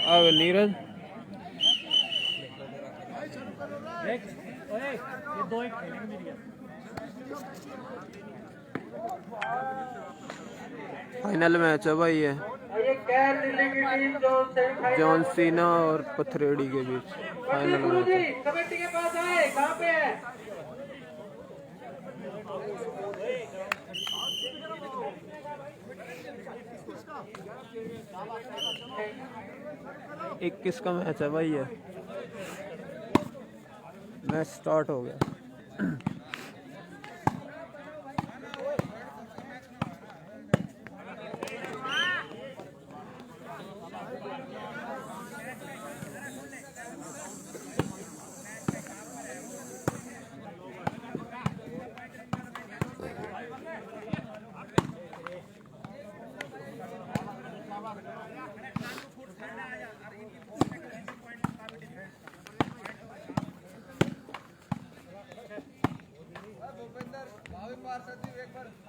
अब Neeraj final match है भाई ये जॉन सीना और पथरेडी के बीच फाइनल मैच है। कमेटी के पास आए, कहाँ पे है? इक्कीस का मैच है भाई ये। मैच स्टार्ट हो गया।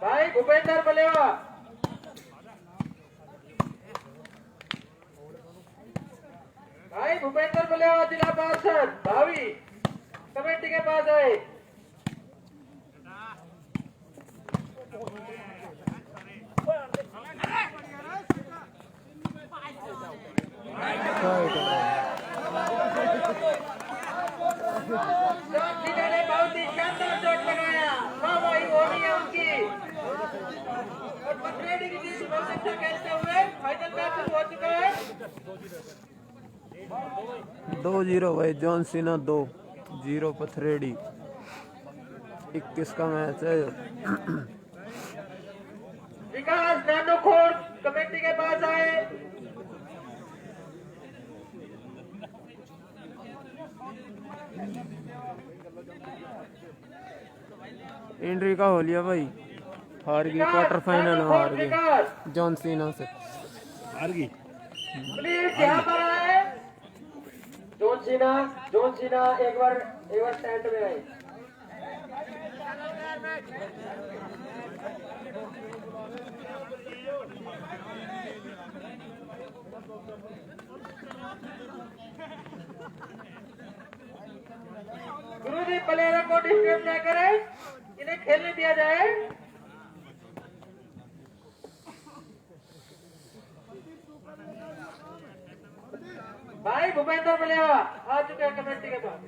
भाई भूपेंद्र बलेवा, भाई भूपेंद्र बलेवा जिला पार्षद भावी कमेटी के पास आए। ने बहुत ही शानदार शॉट लगाया, वाहवाही हो रही है उनकी। और पथरेडी की टीम बहुत अच्छा खेलते हुए फाइनल मैच शुरू हो चुका है। 2-0 भाई जॉन सीना 2-0 पथरेडी। 21 का मैच है। विकास नानोखोर कमेटी के पास आए। एंट्री का हो लिया भाई, हार गई क्वार्टर फाइनल में, हार गई जॉन सीना से, हार गई। प्लीज यहाँ पर आए जॉन सीना एक बार स्टैंड में आए। गुरुजी प्लेयर को डिस्टर्ब न करें, इन्हें खेलने दिया जाए। भाई भूपेंद्र बलेवा आ चुके हैं कमेटी के पास।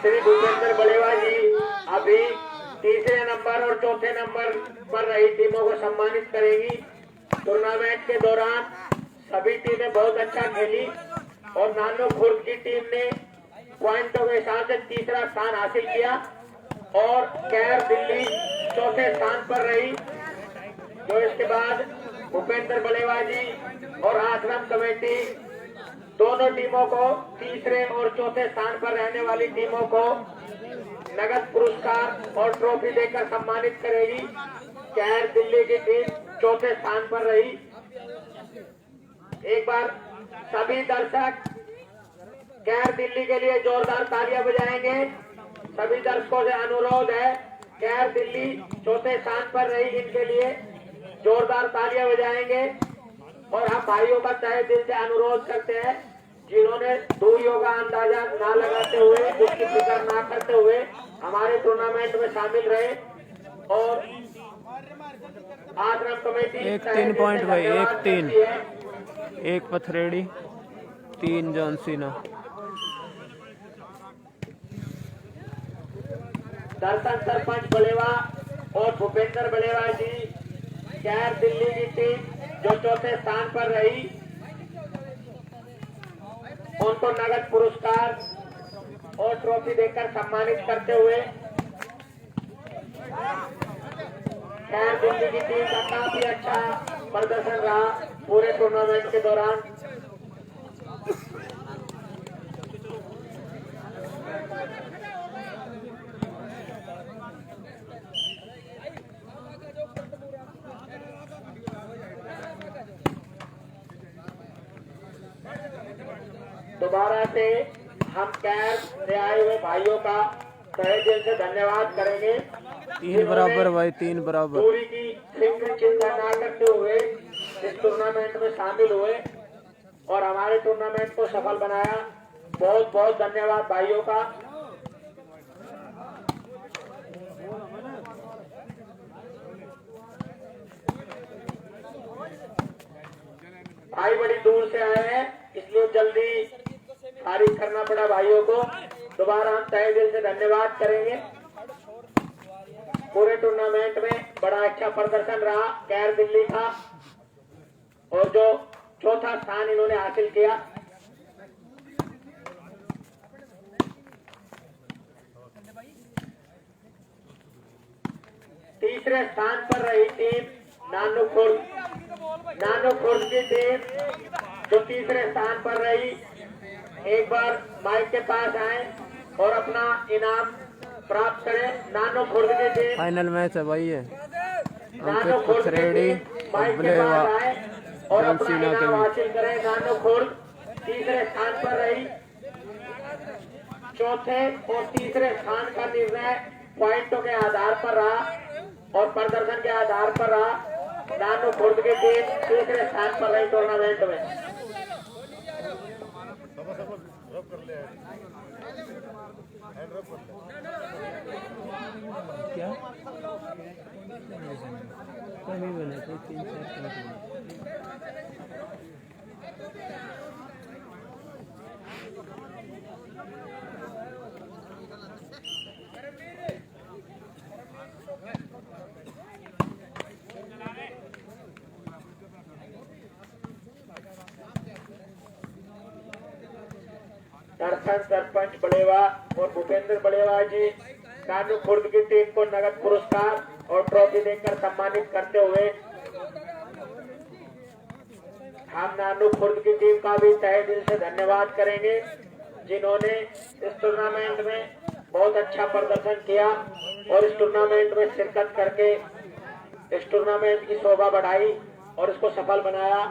श्री भूपेंद्र बलेवा जी अभी तीसरे नंबर और चौथे नंबर पर रही टीमों को सम्मानित करेंगी। टूर्नामेंट के दौरान सभी टीमें बहुत अच्छा खेली और नानो खुर्द की टीम ने पॉइंटों के हिसाब से तीसरा स्थान हासिल किया और कैर दिल्ली चौथे स्थान पर रही। तो इसके बाद भूपेंद्र बलेवा जी और आश्रम कमेटी दोनों टीमों को तीसरे और चौथे स्थान पर रहने वाली टीमों को नगद पुरस्कार और ट्रॉफी देकर सम्मानित करेगी। कैर दिल्ली की टीम चौथे स्थान पर रही। एक बार सभी दर्शक कैर दिल्ली के लिए जोरदार तालियां बजाएंगे। सभी दर्शकों से अनुरोध है, कैर दिल्ली चौथे स्थान पर रही, इनके लिए जोरदार तालियां बजाएंगे। और हम भाइयों का तहे दिल से अनुरोध करते हैं, जिन्होंने दूरियों का अंदाजा ना लगाते हुए, उसकी फिक्र ना करते हुए हमारे टूर्नामेंट में शामिल रहे। और आश्रम कमेटी 1-3 पॉइंट भाई, 1-3, 1 पथरेडी, 3 जॉन सीना। दर्शन सरपंच बलेवा और भूपेंद्र बलेवा जी, कैर दिल्ली की टीम जो चौथे स्थान पर रही, उनको नगद पुरस्कार और ट्रॉफी देकर सम्मानित करते हुए कैर दिल्ली की टीम का काफी अच्छा प्रदर्शन रहा पूरे टूर्नामेंट के दौरान। दोबारा से हम कैर से आए हुए भाइयों का तहे दिल से धन्यवाद करेंगे। 3 बराबर भाई, 3 बराबर। दूरी की फिक्र चिंता ना करते हुए इस टूर्नामेंट में शामिल हुए और हमारे टूर्नामेंट को सफल बनाया। बहुत बहुत धन्यवाद भाइयों का। भाई बड़ी दूर से आए हैं, इसलिए जल्दी तारीफ करना पड़ा भाइयों को। दोबारा हम तहे दिल से धन्यवाद करेंगे। पूरे टूर्नामेंट में बड़ा अच्छा प्रदर्शन रहा कैर दिल्ली का, और जो चौथा स्थान इन्होंने हासिल किया। तीसरे स्थान पर रही टीम नानो खुर्द की टीम जो तीसरे स्थान पर रही। एक बार माइक के पास आए और अपना इनाम प्राप्त करें। नानो खुर्द की टीम फाइनल मैच है भाई ये। नानो अंकित खुर्द की पथरेड़ी टीम माइक के पास आए और अपना इनाम हासिल करें। नानो खुर्द तीसरे स्थान पर रही। चौथे और तीसरे स्थान का निर्णय पॉइंटों के आधार पर रहा और प्रदर्शन के आधार पर रहा। नानो खुर्द की टीम तीसरे स्थान पर रही टूर्नामेंट में। क्या नहीं बने थे 3-4 दर्शन सरपंच बलेवा और भूपेंद्र बलेवा जी नानो खुर्द की टीम को नगद पुरस्कार और ट्रॉफी देकर सम्मानित करते हुए हम नानो खुर्द की टीम का भी तहे दिल से धन्यवाद करेंगे, जिन्होंने इस टूर्नामेंट में बहुत अच्छा प्रदर्शन किया और इस टूर्नामेंट में शिरकत करके इस टूर्नामेंट की शोभा बढ़ाई और इसको सफल बनाया।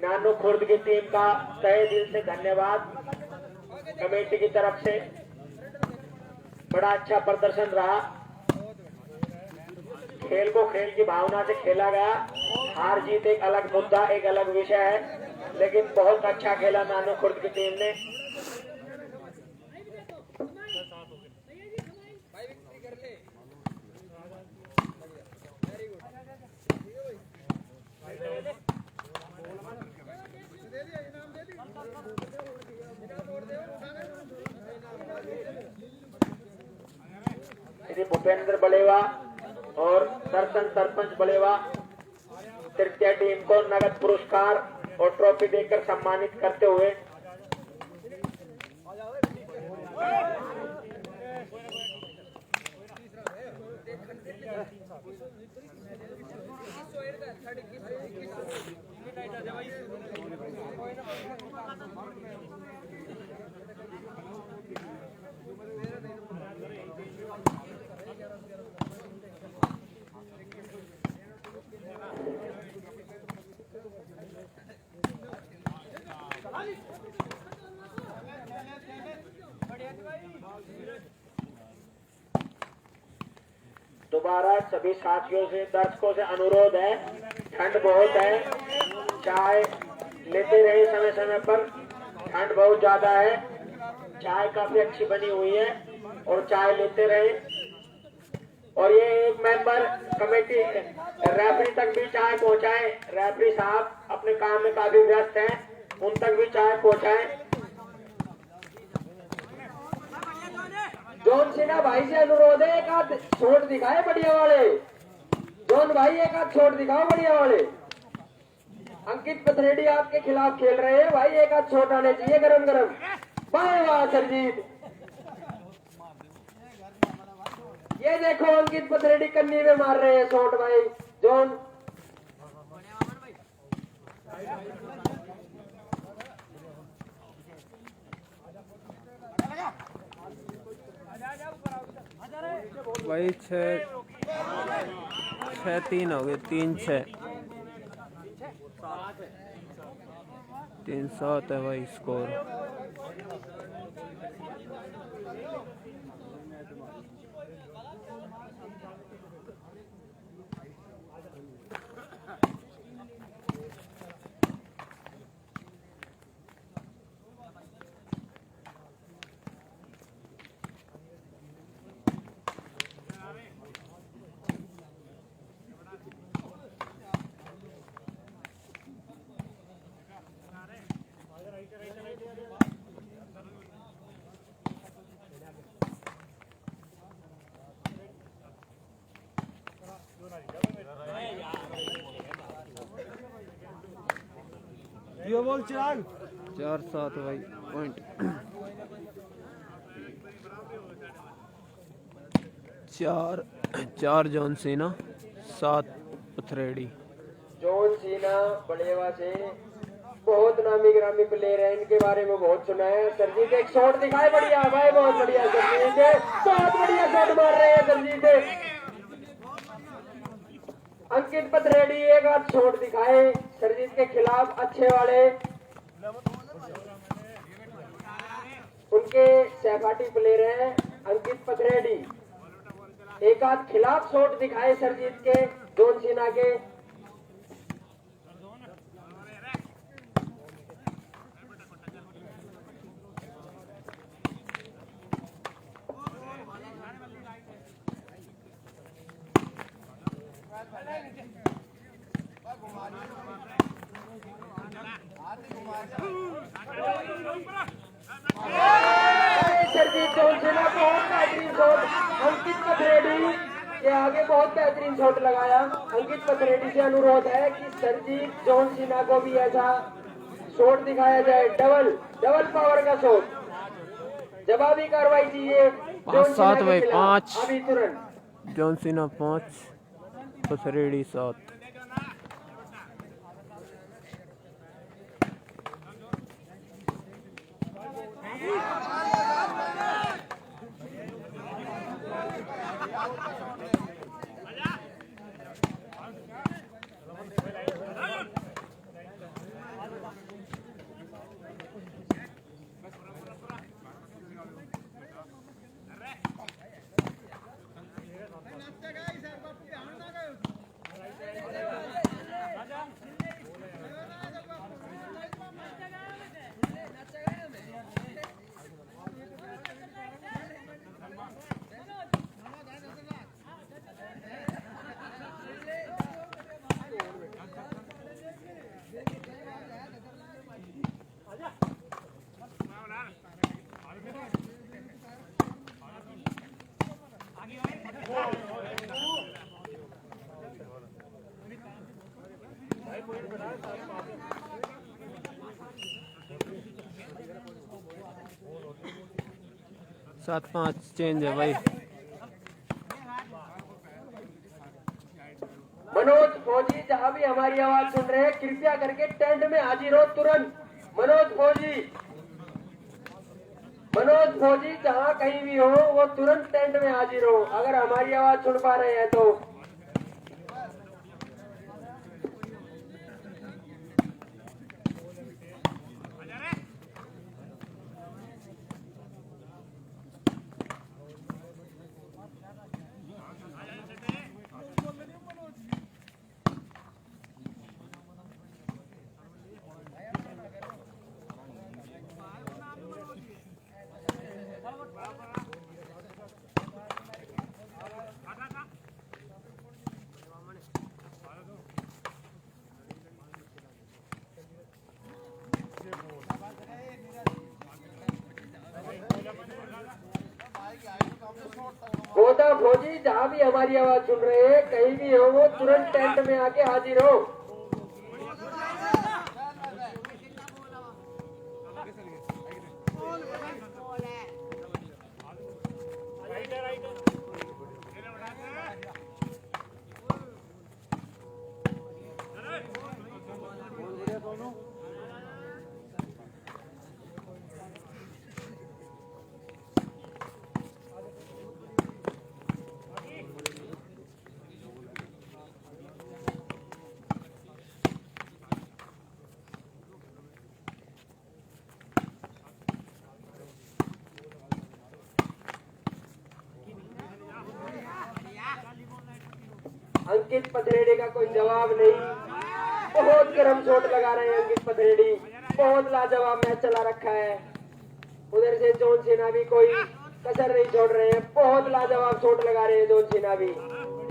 नानो खुर्द की टीम का तहे दिल से धन्यवाद। कमेटी की तरफ से बड़ा अच्छा प्रदर्शन रहा। खेल को खेल की भावना से खेला गया। हार जीत एक अलग मुद्दा, एक अलग विषय है, लेकिन बहुत अच्छा खेला नानो खुर्द की टीम ने। श्री भूपेंद्र बलेवा और दर्शन सरपंच बलेवा तृतीय टीम को नगद पुरस्कार और ट्रॉफी देकर सम्मानित करते हुए दोबारा सभी साथियों से, दर्शकों से अनुरोध है, ठंड बहुत है, चाय लेते रहे समय समय पर। ठंड बहुत ज्यादा है, चाय काफी अच्छी बनी हुई है और चाय लेते रहे। और ये एक मेंबर कमेटी रेफरी तक भी चाय पहुंचाए। रेफरी साहब अपने काम में काफी व्यस्त हैं, उन तक भी चाय पहुंचाए। जोन सिन्हा भाई से अनुरोध है, एक आध शॉट दिखाए बढ़िया वाले। जॉन भाई एक आध शॉट दिखाओ बढ़िया वाले। अंकित पथरेडी आपके खिलाफ खेल रहे हैं भाई, एक आध शॉट आने चाहिए गरम गरम। वाह वाह सरजीत, ये देखो अंकित पथरेडी कन्नी में मार रहे हैं शॉट भाई। जॉन भाई 6-3 हो गए, 3-6 3-7 है भाई स्कोर। ये बोल चिराग 4-7 भाई point. 4 John Cena, 7 Pathredi. John Cena बड़ेवा से बहुत नामी ग्रामी प्लेयर है, इनके बारे में बहुत सुना है। सरजीत एक शॉट दिखाए बढ़िया भाई, बहुत बढ़िया सरजीत, बहुत बढ़िया शॉट मार रहे हैं सरजीत। अंकित पथरेडी एक आध शॉट दिखाए सरजीत के खिलाफ अच्छे वाले। उनके सहपाठी प्लेयर हैं अंकित पथरेडी, एक आध खिलाफ शॉट दिखाए सरजीत के, जॉन सीना के। सरजीत जॉन सीना बहुत बेहतरीन शॉट, अंकित पथरेडी के आगे बहुत बेहतरीन शॉट लगाया। अंकित पथरेडी से अनुरोध है कि सरजीत जॉन सीना को भी ऐसा शॉट दिखाया जाए, डबल पावर का शॉट। जवाबी कार्रवाई चाहिए। 5-7 भाई, 5 अभी तुरंत। John Cena 5 Pathredi 7। सात 5 चेंज है भाई। मनोज फौजी जहां भी हमारी आवाज सुन रहे हैं, कृपया करके टेंट में हाजिर हो तुरंत। मनोज फौजी जहां कहीं भी हो वो तुरंत टेंट में हाजिर हो, अगर हमारी आवाज सुन पा रहे हैं तो। गोदा फौजी जहाँ भी हमारी आवाज सुन रहे हैं, कहीं भी हो वो तुरंत टेंट में आके हाजिर हो। अंकित पथरेड़ी का कोई जवाब नहीं। बहुत गर्म शॉट लगा रहे हैं अंकित पथरेड़ी, बहुत लाजवाब मैच चला रखा है। उधर से जॉन सिन्हा भी कोई कसर नहीं छोड़ रहे हैं, बहुत लाजवाब शॉट लगा रहे हैं जॉन सिन्हा भी।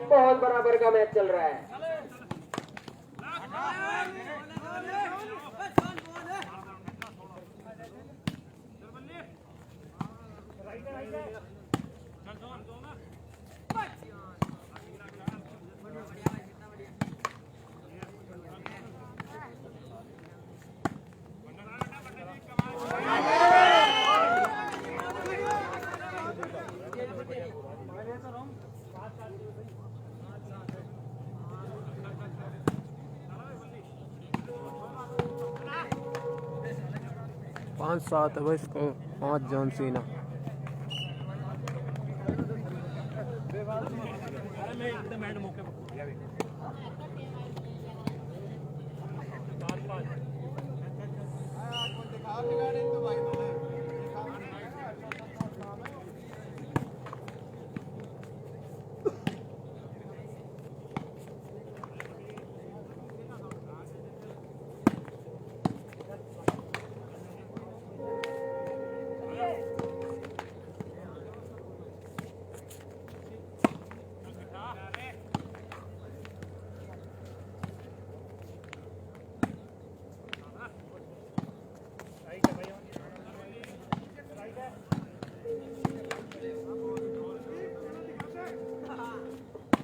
बहुत बराबर का मैच चल रहा है। पाँच सात है भाई इसको, 5 जॉन सीना।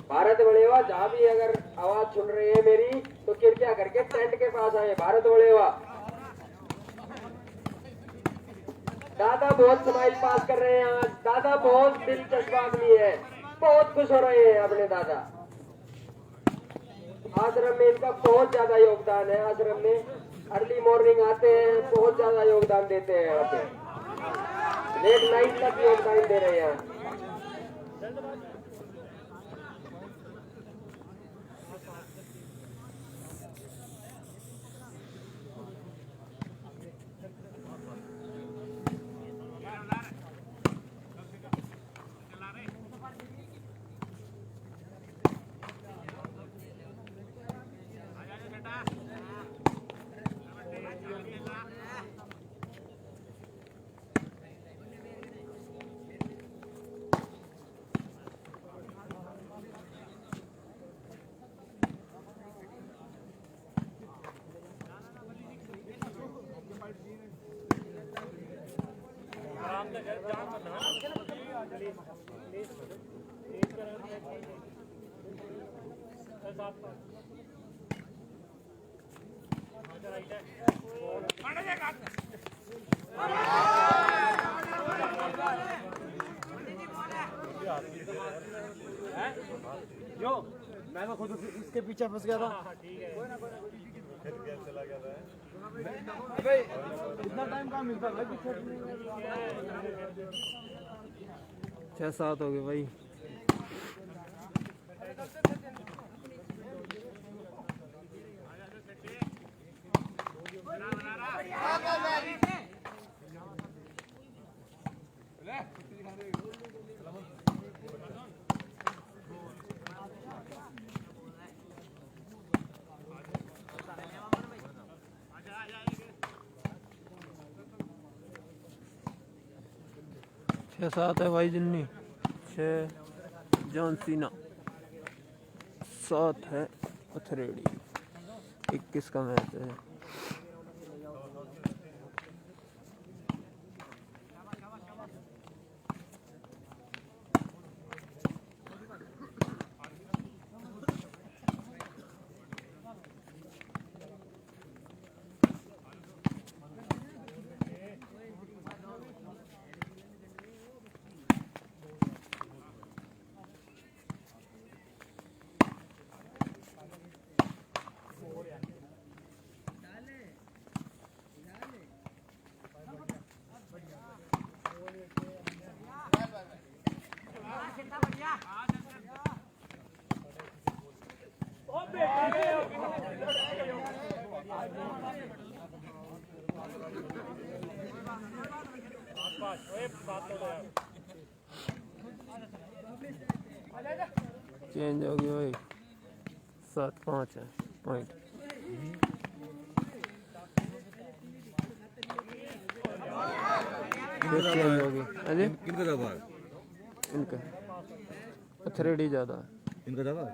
भारत बड़ेवा, जहाँ भी अगर आवाज सुन रहे हैं मेरी तो कृपया करके टेंट के पास आए। भारत बड़ेवा दादा बहुत स्माइल पास कर रहे हैं आज। दादा बहुत दिलचस्प आदमी है, बहुत खुश हो रहे हैं अपने दादा। आश्रम में इनका बहुत ज्यादा योगदान है। आश्रम में अर्ली मॉर्निंग आते हैं, बहुत ज्यादा योगदान देते हैं। यहाँ पे लेट नाइट तक योगदान दे रहे हैं। मैं तो खुद इसके पीछे फंस गया था। भाई इतना टाइम कहाँ मिलता है पीछे। 6-7 हो गए भाई। छः 7 है भाई जिन्नी। 6 जॉन सीना, 7 है पथरेड़ी। 21 का मैच है। चेंज हो गई भाई 7-5 है पॉइंट। चेंज हो गई अजय इनका ज़्यादा है, इनका अथरेडी ज़्यादा है। इनका ज़्यादा है।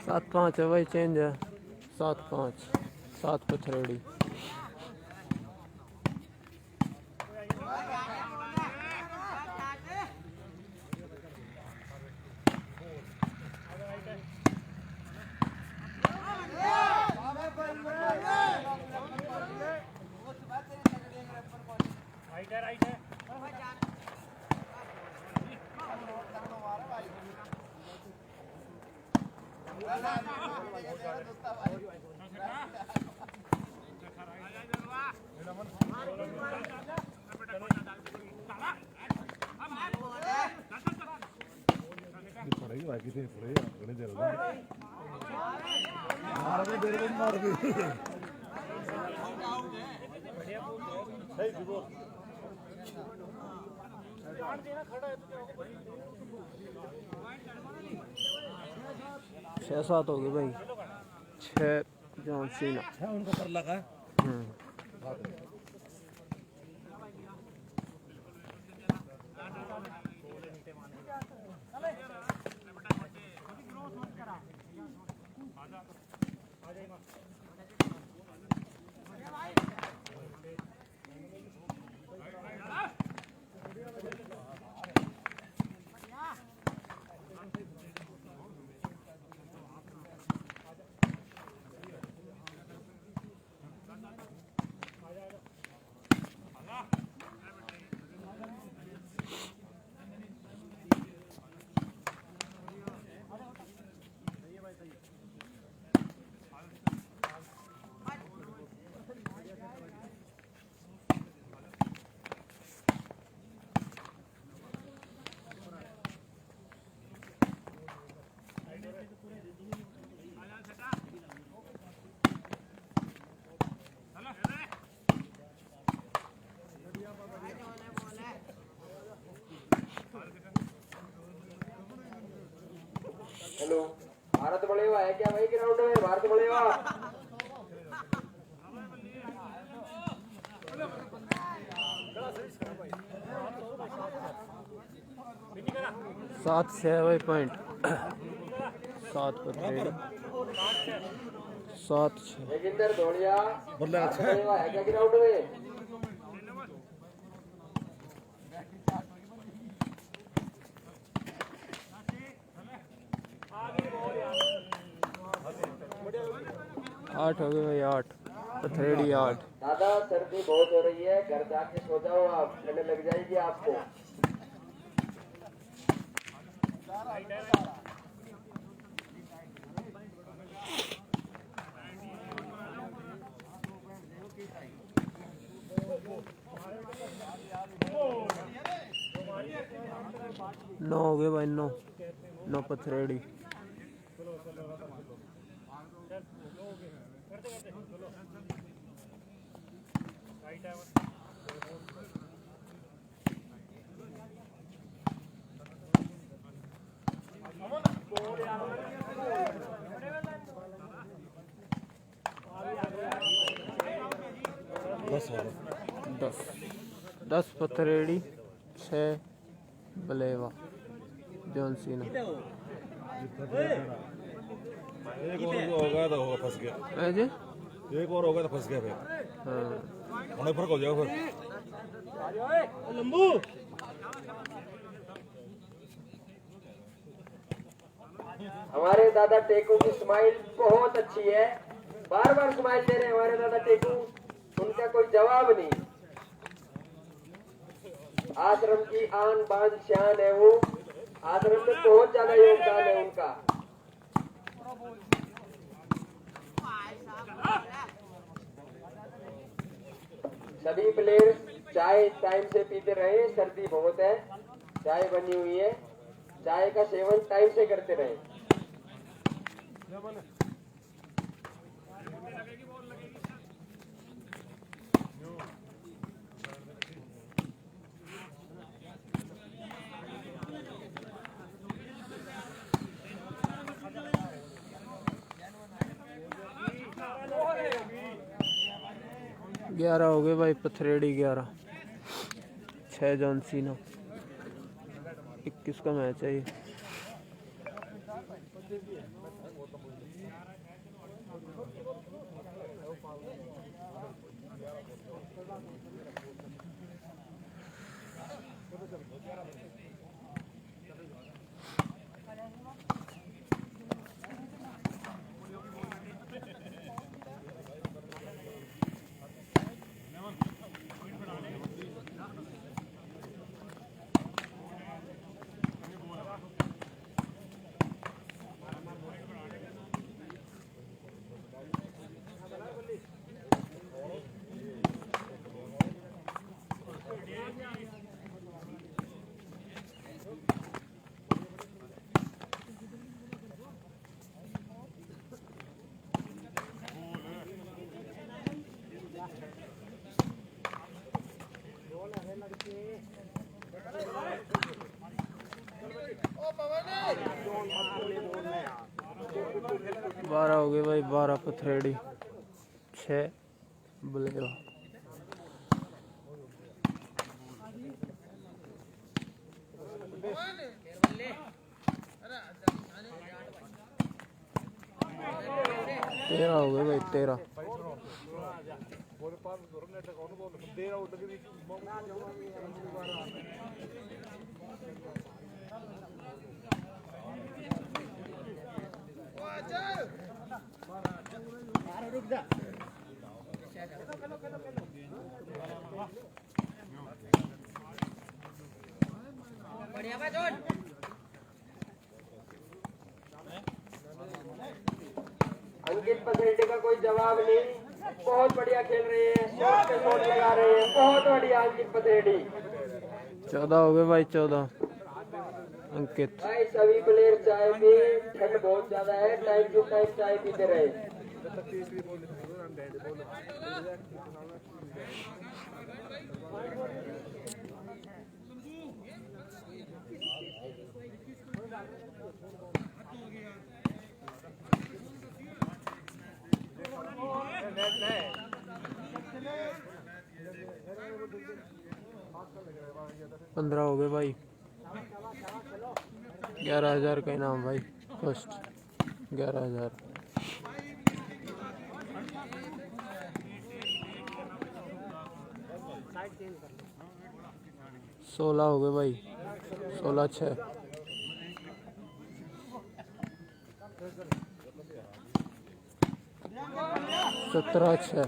सात पाँच है भाई चेंज है 7-5 7 पे थ्रेडी। पड़ेगी बाकी थे पड़ेगी गणे दे रहा मार दे मेरे को मार दे सही जीवो 6-7 हो गए भाई 6 जॉन सीना है उनका पर लगा। हेलो, भारत बड़े हुआ है क्या भाई ग्राउंड में? भारत बड़े हुआ 7 से है भाई पॉइंट 7 पर थ्रेडी 7-6। जोगिंदर धोलिया बल्ले भारत अच्छा बड़े हुआ है क्या ग्राउंड में? 8 हो गए भाई 8 पथरेड़ी 8 दादा सर्दी बहुत हो रही है, घर जाके सो जाओ, आप ठंड लग जाएगी आपको। नौ हो गए भाई 9 9 पथरेड़ी। बस हो 10 पथरेड़ी 6 बलेवा जॉनसीना। एक और होगा तो होगा फंस गया, जी एक और होगा तो फंस गया फिर। हाँ हमें फर्क हो जाएगा फिर। हमारे दादा टेकू की स्माइल बहुत अच्छी है, बार बार स्माइल दे रहे हैं हमारे दादा टेकू, उनका कोई जवाब नहीं। आश्रम की आन बान शान है वो, आश्रम में बहुत ज्यादा योगदान है उनका। सभी प्लेयर चाय टाइम से पीते रहे, सर्दी बहुत है, चाय बनी हुई है, चाय का सेवन टाइम से करते रहे। ग्यारह हो गए भाई पथरेड़ी 11 6 जॉनसीना। 21 का मैच है ये। बारह हो गए भाई 12 पथरेड़ी 6 बलेवा। तेरह हो गए भाई 13। अंकित पथरेड़ी का कोई जवाब नहीं, बहुत बढ़िया खेल रहे हैं, शॉट पे शॉट लगा रहे हैं, बहुत बढ़िया अंकित पथरेड़ी। 14 हो गए भाई 14 अंकित। भाई सभी प्लेयर चाय पी, ठंड बहुत ज्यादा है, टाइम टू टाइम चाय पीते रहे। पंद्रह हो गए भाई 11,000 का इनाम भाई फर्स्ट 11,000। 16 हो गए भाई 16-6। 17-6।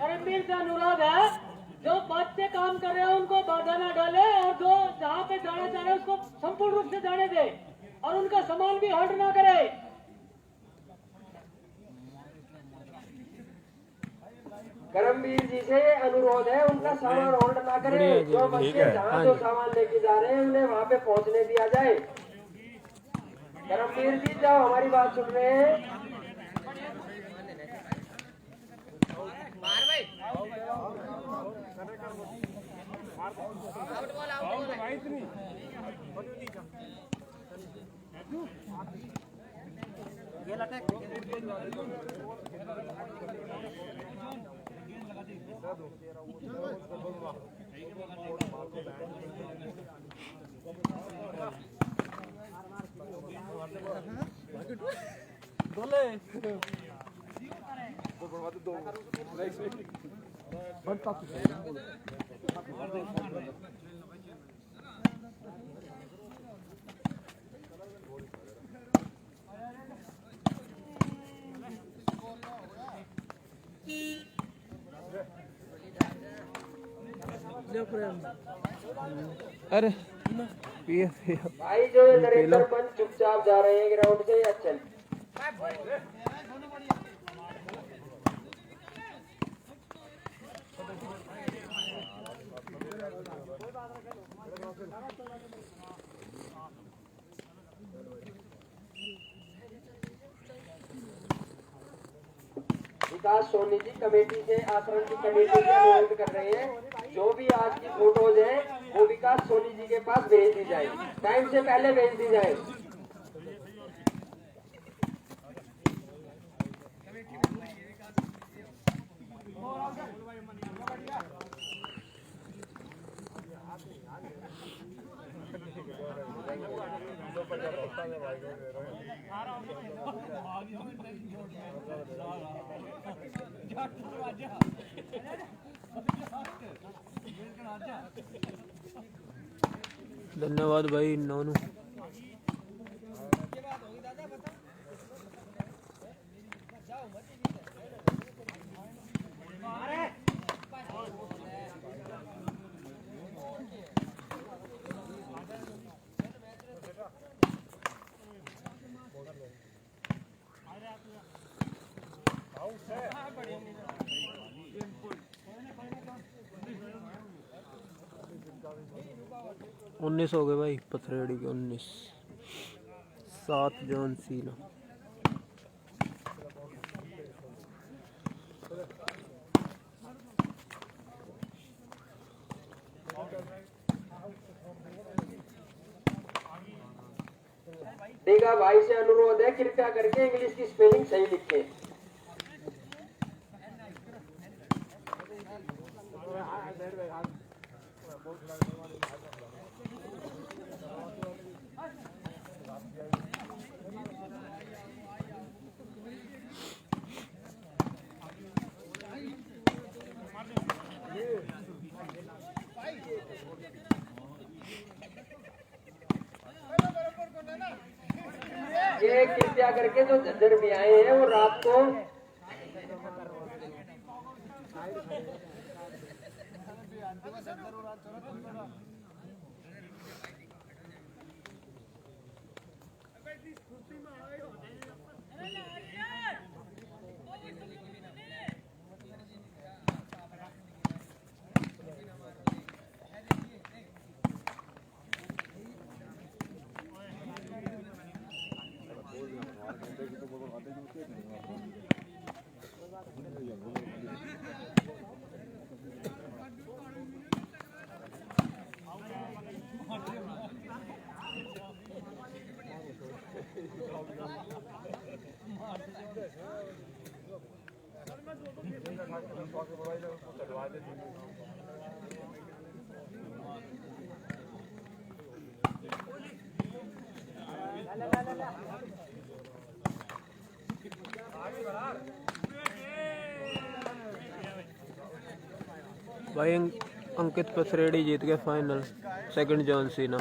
परमवीर से अनुरोध है, जो पद से काम कर रहे हैं उनको बाधा न डाले और जो जहाँ पे जाना चाह रहे हैं उसको संपूर्ण रूप से जाने दे और उनका सामान भी होल्ड ना करे। करमवीर जी से अनुरोध है, उनका सामान होल्ड ना करें। जो बच्चे जहाँ जो सामान लेके जा रहे हैं उन्हें वहाँ पे पहुँचने दिया जाए। करमवीर जी जाओ, हमारी बात सुन रहे हैं। अरे पिए भाई जो ये नरेंद्र पंत चुपचाप जा रहे हैं ग्राउंड से या चल। 'विकास सोनी जी कमेटी से, आश्रम की कमेटी से अनुरोध कर रहे हैं, जो भी आज की फोटोज है वो विकास सोनी जी के पास भेज दी जाए, टाइम से पहले भेज दी जाए। धन्यवाद भाई नोनू। उन्नीस हो गए भाई पथरेड़ी के 19। 7 जॉन सीना। देगा भाई से अनुरोध है, कृपया करके इंग्लिश की स्पेलिंग सही लिखें। ये कृपया करके जो झज्जर भी आए हैं वो रात को भाई अंकित पथरेड़ी जीत गया फाइनल, सेकंड जॉन सीना।